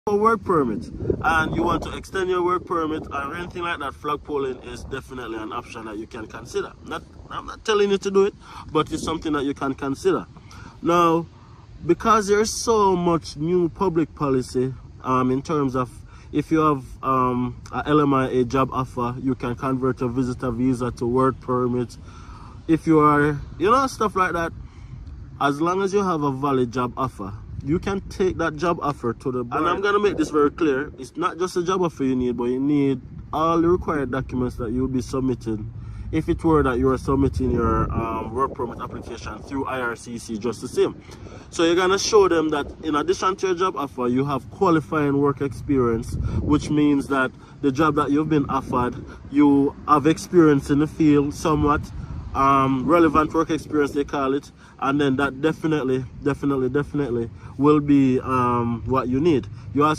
a work permit and you want to extend your work permit or anything like that, flagpoling is definitely an option that you can consider. I'm not telling you to do it, but it's something that you can consider. Now, because there's so much new public policy in terms of if you have a LMI, a job offer, you can convert your visitor visa to work permit. If you are, stuff like that, as long as you have a valid job offer, you can take that job offer to the board. And I'm going to make this very clear. It's not just a job offer you need, but you need all the required documents that you'll be submitting if it were that you are submitting your work permit application through IRCC just the same. So you're going to show them that in addition to your job offer, you have qualifying work experience, which means that the job that you've been offered, you have experience in the field somewhat, relevant work experience they call it, and then that definitely will be what you need. You also